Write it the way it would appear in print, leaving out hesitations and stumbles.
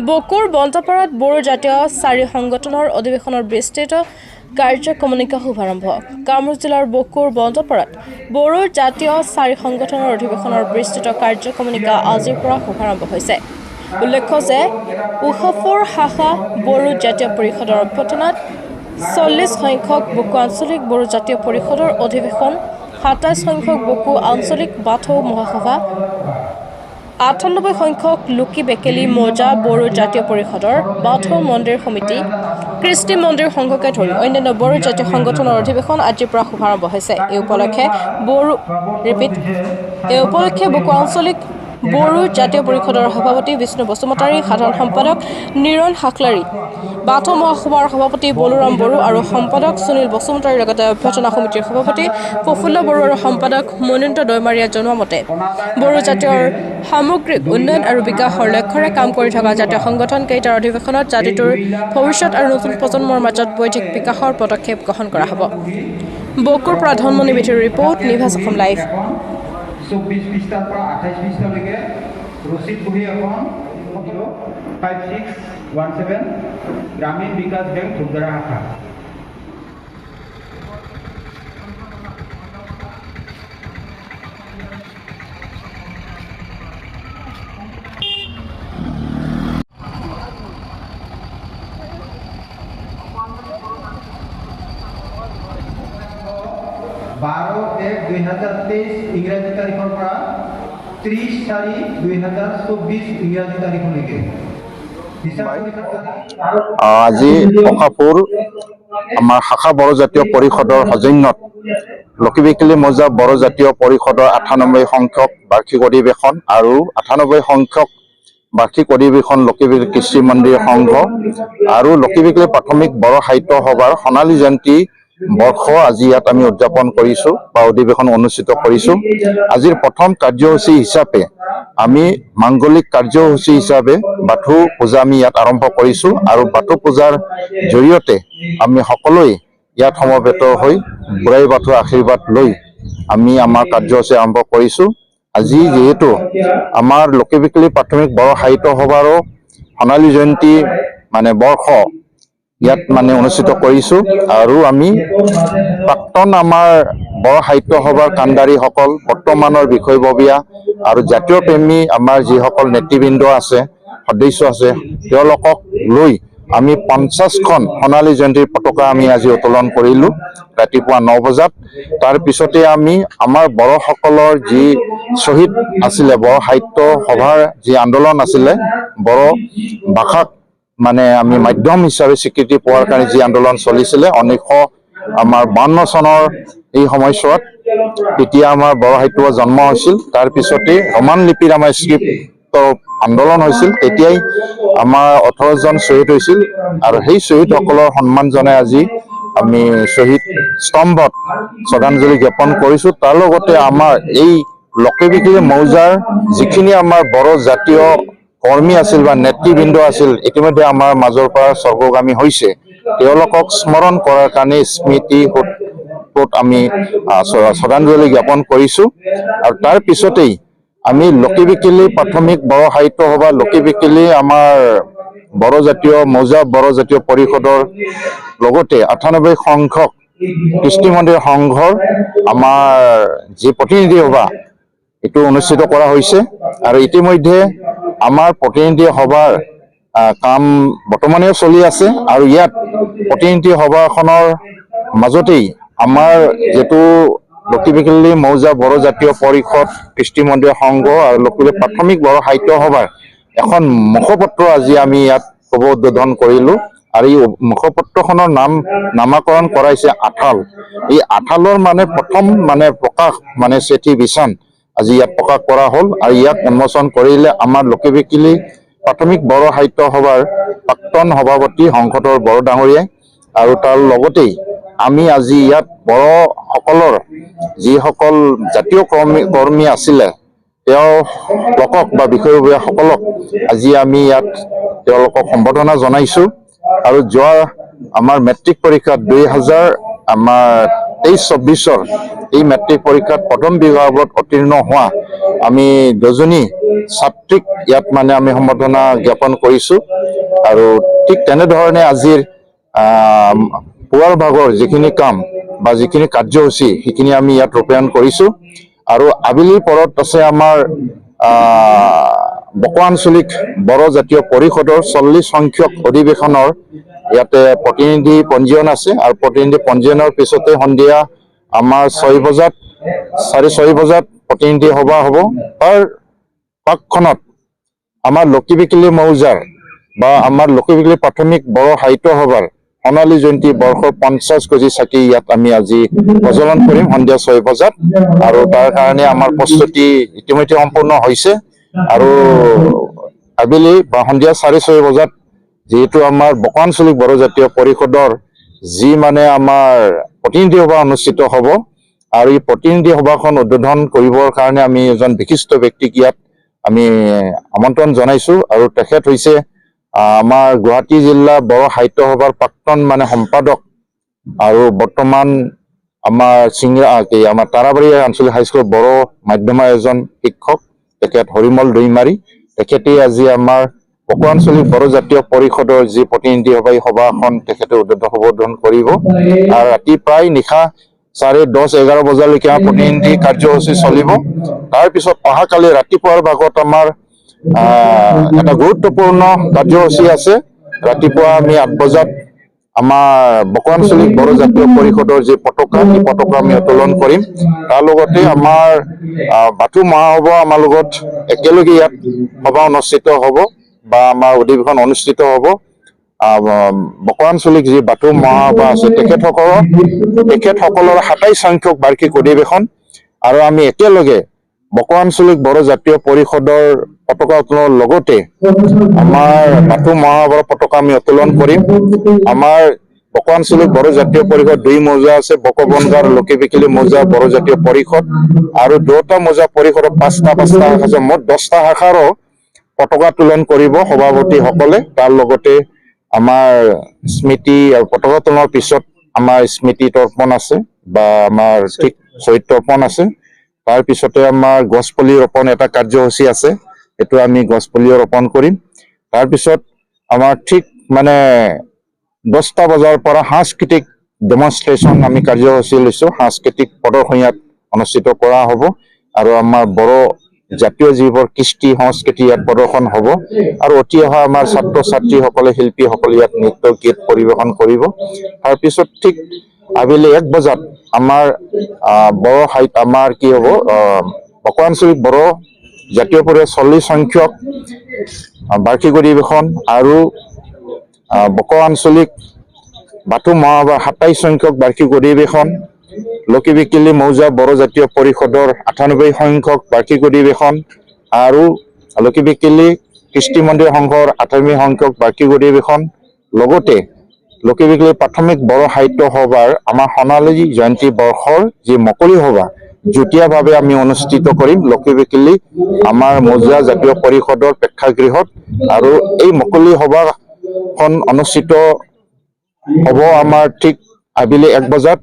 বকুৰ বন্তাপাৰাত বড়ো জাতীয় চাৰি সংগঠনৰ অধিৱেশনৰ বিস্তৃত কাৰ্যক্ৰমণিকা শুভাৰম্ভ। কামৰূপ জিলাৰ বকুৰ বন্তাপাৰাত বড়ো জাতীয় চাৰি সংগঠনৰ অধিৱেশনৰ বিস্তৃত কাৰ্যক্ৰমণিকা আজিৰ পৰা শুভাৰম্ভ হৈছে। উল্লেখ্য যে উশাফৰ শাখা বড়ো জাতীয় পৰিষদৰ অভ্যৰ্থনাত 40 সংখ্যক বকু আঞ্চলিক বড়ো জাতীয় পৰিষদৰ অধিৱেশন, 27 সংখ্যক বকু আঞ্চলিক বাথৌ মহাসভা, 98 সংখ্যক লুকি বেকেলি মৌজা বড়ো জাতীয় পৰিষদৰ বাথৌ মন্দিৰ সমিতি, কৃষ্টি মন্দিৰ সংঘকে ধৰি অন্যান্য বড়ো জাতীয় সংগঠনৰ অধিৱেশন আজিৰ পৰা শুভাৰম্ভ হৈছে। এই উপলক্ষে বকু আঞ্চলিক বড়ো জাতীয় পৰিষদৰ সভাপতি বিষ্ণু বসুমতাৰী, সাধাৰণ সম্পাদক নিৰণ হাকলাৰী, বাথৌ মহাসভাৰ সভাপতি বলোৰাম বড়ো আৰু সম্পাদক সুনীল বসুমতাৰীৰ লগতে অভ্যৰ্থনা সমিতিৰ সভাপতি প্ৰফুল্ল বড়ো আৰু সম্পাদক মনীন্দ্ৰ দৈমাৰীয়ে জনোৱা মতে বড়ো জাতীয়ৰ সামগ্ৰিক উন্নয়ন আৰু বিকাশৰ লক্ষ্যৰে কাম কৰি থকা জাতীয় সংগঠন কেইটাৰ অধিৱেশনত জাতিটোৰ ভৱিষ্যত আৰু নতুন প্ৰজন্মৰ মাজত বৈদিক বিকাশৰ পদক্ষেপ গ্ৰহণ কৰা হ'ব। বকুৰ পৰা ধনমণি বেথিৰ ৰিপৰ্ট, নিভাজ অসম লাইভ। 24 পৃষ্ঠাৰ পৰা 28 পৃষ্ঠালৈকে ৰচিদ বহি এখন 5617 গ্ৰামীণ বিকাশ বেংক ধূপধাৰা শাখা। बारो 1/2023 ইংৰাজী তাৰিখৰ পৰা 30/4/2024 ইংৰাজী তাৰিখলৈকে আজি অকাপুৰ আমাৰ শাখা বড়ো জাতীয় পৰিষদৰ সৌজন্যত লক্ষীবিকলি মৌজা বড়ো জাতীয় পৰিষদৰ 98 সংখ্যক বাৰ্ষিক অধিৱেশন আৰু 98 সংখ্যক বাৰ্ষিক অধিৱেশন লক্ষীবিকলি কৃষি মন্দিৰ সংঘ আৰু লক্ষীবিকলি প্ৰাথমিক বড়ো সাহিত্য সভাৰ সোণালী জয়ন্তী বৰ্ষ আজি ইয়াত আমি উদযাপন কৰিছো বা অধিৱেশন অনুষ্ঠিত কৰিছো। আজিৰ প্ৰথম কাৰ্যসূচী হিচাপে আমি মাংগলিক কাৰ্যসূচী হিচাপে বাথৌ পূজা আমি ইয়াত আৰম্ভ কৰিছো আৰু বাথৌ পূজাৰ জৰিয়তে আমি সকলোৱে ইয়াত সমবেত হৈ বুঢ়াই বাথৌৰ আশীৰ্বাদ লৈ আমি আমাৰ কাৰ্যসূচী আৰম্ভ কৰিছো। আজি যেহেতু আমাৰ লক্ষীবিকলি প্ৰাথমিক বড়ো সাহিত্য সভাৰো সোণালী জয়ন্তী বৰ্ষ ইয়াত অনুষ্ঠিত কৰিছো আৰু আমি প্ৰাক্তন আমাৰ বড়ো সাহিত্য সভাৰ কাণ্ডাৰীসকল, বৰ্তমানৰ বিষয়ববীয়া আৰু জাতীয় প্ৰেমী আমাৰ যিসকল নেতৃবৃন্দ আছে, সদস্য আছে, তেওঁলোকক লৈ আমি 50খন সোণালী জয়ন্তীৰ পতাকা আমি আজি উত্তোলন কৰিলো ৰাতিপুৱা 9 বজাত। তাৰ পিছতে আমি আমাৰ বড়োসকলৰ যি শ্বহীদ আছিলে, বড়ো সাহিত্য সভাৰ যি আন্দোলন আছিলে, বড়ো ভাষাক আমি মাধ্যম হিচাপে স্বীকৃতি পোৱাৰ কাৰণে যি আন্দোলন চলিছিলে 1952 চনৰ এই সময়ছোৱাত, তেতিয়া আমাৰ বড়ো সাহিত্য জন্ম হৈছিল। তাৰ পিছতে ৰোমান লিপিৰ আমাৰ স্ক্ৰিপ্টৰ আন্দোলন হৈছিল, তেতিয়াই আমাৰ 18 জন শ্বহীদ হৈছিল আৰু সেই শ্বহীদসকলৰ সন্মান জনাই আজি আমি শ্বহীদ স্তম্ভত শ্ৰদ্ধাঞ্জলি জ্ঞাপন কৰিছো। তাৰ লগতে আমাৰ এই লক্ষীবিকলি মৌজাৰ যিখিনি আমাৰ বড়ো জাতীয় কৰ্মী আছিল বা নেতৃবৃন্দ আছিল, ইতিমধ্যে আমাৰ মাজৰ পৰা স্বৰ্গগামী হৈছে, তেওঁলোকক স্মৰণ কৰাৰ কাৰণে স্মৃতি আমি শ্ৰদ্ধাঞ্জলি জ্ঞাপন কৰিছো। আৰু তাৰ পিছতেই আমি লক্ষীবিকলি প্ৰাথমিক বড়ো সাহিত্য সভা, লক্ষীবিকলি আমাৰ বড়ো জাতীয় মৌজা বড়ো জাতীয় পৰিষদৰ লগতে 98 সংখ্যক কৃষ্টি মন্দিৰ সংঘৰ আমাৰ যি প্ৰতিনিধি সভা এইটো অনুষ্ঠিত কৰা হৈছে। আৰু ইতিমধ্যে আমাৰ প্ৰতিনিধি সভাৰ কাম বৰ্তমানেও চলি আছে আৰু ইয়াত প্ৰতিনিধি সভাখনৰ মাজতেই আমাৰ যিটো লক্ষীবিকলি মৌজা বড়ো জাতীয় পৰিষদ, কৃষ্টি মন্দিৰ সংঘ আৰু লক্ষীবিকলি প্ৰাথমিক বড়ো সাহিত্য সভাৰ এখন মুখপত্ৰ আজি আমি ইয়াত শুভ উদ্বোধন কৰিলো আৰু এই মুখপত্ৰখনৰ নামাকৰণ কৰাইছে আঠাল। এই আঠালৰ প্ৰথম প্ৰকাশ চেঠি বিছান আজি ইয়াত প্ৰকাশ কৰা হ'ল আৰু ইয়াক উন্মোচন কৰিলে আমাৰ লক্ষীবিকলি প্ৰাথমিক বড়ো সাহিত্য সভাৰ প্ৰাক্তন সভাপতি সংসদৰ বড়ো ডাঙৰীয়াই। আৰু তাৰ লগতেই আমি আজি ইয়াত বড়োসকলৰ যিসকল জাতীয় কৰ্মী আছিলে তেওঁলোকক বা বিষয়ববীয়াসকলক আজি আমি ইয়াত তেওঁলোকক সম্বৰ্ধনা জনাইছো। আৰু যোৱা আমাৰ মেট্ৰিক পৰীক্ষাত 2023 23-24 এই মেট্ৰিক পৰীক্ষাত প্ৰথম বিভাগত উত্তীৰ্ণ হোৱা আমি 2জনী ছাত্ৰীক ইয়াত মানে আমি সম্বৰ্ধনা জ্ঞাপন কৰিছোঁ। আৰু ঠিক তেনেধৰণে আজিৰ পুৱাৰ ভাগৰ যিখিনি কাম বা যিখিনি কাৰ্যসূচী সেইখিনি আমি ইয়াত ৰূপায়ণ কৰিছোঁ। আৰু আবেলি পৰত আছে আমাৰ বকো আঞ্চলিক বড়ো জাতীয় পৰিষদৰ 40 সংখ্যক অধিৱেশনৰ ইয়াতে প্ৰতিনিধি পঞ্জীয়ন আছে। আৰু প্ৰতিনিধি পঞ্জীয়নৰ পিছতে সন্ধিয়া আমাৰ 6 বজাত 6:30 বজাত প্ৰতিনিধি সভা হ'ব। তাৰ পাকখনত আমাৰ লক্ষীবিকিলি মৌজাৰ বা আমাৰ লক্ষীবিকিলি প্ৰাথমিক বড়ো সাহিত্য সভাৰ সোণালী জয়ন্তী বৰ্ষৰ 50 কেজি চাকি ইয়াত আমি আজি প্ৰজ্বলন কৰিম সন্ধিয়া 6 বজাত। আৰু তাৰ কাৰণে আমাৰ প্ৰস্তুতি ইতিমধ্যে সম্পূৰ্ণ হৈছে। আৰু আবেলি বা সন্ধিয়া 6:30 বজাত যিহেতু আমাৰ বকো আঞ্চলিক বড়ো জাতীয় পৰিষদৰ যি মানে আমাৰ প্ৰতিনিধি সভা অনুষ্ঠিত হ'ব, আৰু এই প্ৰতিনিধি সভাখন উদ্বোধন কৰিবৰ কাৰণে আমি এজন বিশিষ্ট ব্যক্তিক ইয়াত আমি আমন্ত্ৰণ জনাইছোঁ। আৰু তেখেত হৈছে আমাৰ গুৱাহাটী জিলা বড়ো সাহিত্য সভাৰ প্ৰাক্তন মানে সম্পাদক আৰু বৰ্তমান আমাৰ আমাৰ তাৰাবাৰী আঞ্চলিক হাইস্কুলৰ বড়ো মাধ্যমৰ এজন শিক্ষক, তেখেত হৰিমল দৈমাৰী। তেখেতে আজি আমাৰ বকো আঞ্চলিক বড়ো জাতীয় পৰিষদৰ যি প্ৰতিনিধি সভা এই সভাখন তেখেতে উদ্বোধন কৰিব। আৰু ৰাতি প্ৰায় নিশা 10:30-11 বজালৈকে আমাৰ প্ৰতিনিধি কাৰ্যসূচী চলিব। তাৰপিছত অহাকালি ৰাতিপুৱাৰ ভাগত আমাৰ এটা গুৰুত্বপূৰ্ণ কাৰ্যসূচী আছে। ৰাতিপুৱা আমি 8 বজাত আমাৰ বকো আঞ্চলিক বড়ো জাতীয় পৰিষদৰ যি পতাকা সেই পতাকা আমি উত্তোলন কৰিম। তাৰ লগতে আমাৰ বাথৌ মহাসভা আমাৰ লগত একেলগে ইয়াত সভা অনুষ্ঠিত হ'ব বা আমাৰ অধিৱেশন অনুষ্ঠিত হ'ব। বকো আঞ্চলিক যি বাথৌ মহাসভা আছে তেখেতসকলৰ 27 সংখ্যক বাৰ্ষিক অধিৱেশন। আৰু আমি একেলগে বকো আঞ্চলিক বড়ো জাতীয় পৰিষদৰ পতাকা উত্তোলনৰ লগতে আমাৰ বাথৌ মহাসভাৰ পতাকা আমি উত্তোলন কৰিম। আমাৰ বকো আঞ্চলিক বড়ো জাতীয় পৰিষদ 2 মৌজা আছে, বকো বনগাঁও লক্ষীবিকিলি মৌজা বড়ো জাতীয় পৰিষদ, আৰু 2টা মৌজা পৰিষদৰ 5টা শাখা আছে। মুঠ 10টা শাখাৰো পতাকা উত্তোলন কৰিব সভাপতিসকলে। তাৰ লগতে আমাৰ স্মৃতি আৰু পতাকা উত্তোলনৰ পিছত আমাৰ স্মৃতি তৰ্পণ আছে বা আমাৰ ঠিক শহীদ তৰ্পণ আছে। তাৰপিছতে আমাৰ গছপুলি ৰোপণ এটা কাৰ্যসূচী আছে, সেইটো আমি গছপুলিও ৰোপণ কৰিম। তাৰপিছত আমাৰ ঠিক মানে 10টা বজাৰ পৰা সাংস্কৃতিক ডেমনষ্ট্ৰেশ্যন আমি কাৰ্যসূচী লৈছোঁ। সাংস্কৃতিক প্ৰদৰ্শনী ইয়াত অনুষ্ঠিত কৰা হ'ব। আৰু আমাৰ বড়ো জাতীয় যিবোৰ কৃষ্টি সংস্কৃতি ইয়াত প্ৰদৰ্শন হ'ব। আৰু উঠি অহা আমাৰ ছাত্ৰ ছাত্ৰীসকলে শিল্পীসকলে ইয়াত নৃত্য গীত পৰিৱেশন কৰিব। তাৰপিছত ঠিক আবেলি 1 বজাত আমাৰ বড়ো সাহিত্য আমাৰ কি হ'ব, বকো আঞ্চলিক বড়ো জাতীয় পৰিষদ 40 সংখ্যক বাৰ্ষিক অধিৱেশন আৰু বকো আঞ্চলিক বাথৌ মহাসভাৰ 27 সংখ্যক বাৰ্ষিক অধিৱেশন, লক্ষীবিকিলি মৌজা বড়ো জাতীয় পৰিষদৰ 98 সংখ্যক বাৰ্ষিক অধিৱেশন আৰু লক্ষীবিকিলি কৃষ্টি মন্দিৰ সংঘৰ 98 সংখ্যক বাৰ্ষিক অধিৱেশন, লগতে লক্ষীবিকিলি প্ৰাথমিক বড়ো সাহিত্য সভাৰ আমাৰ সোণালী জয়ন্তী বৰ্ষৰ যি মুকলি সভা যুটীয়াভাৱে আমি অনুষ্ঠিত কৰিম লক্ষীবিকিলি আমাৰ মৌজা জাতীয় পৰিষদৰ প্ৰেক্ষাগৃহত। আৰু এই মুকলি সভাখন অনুষ্ঠিত হ'ব আমাৰ ঠিক আবেলি 1 বজাত।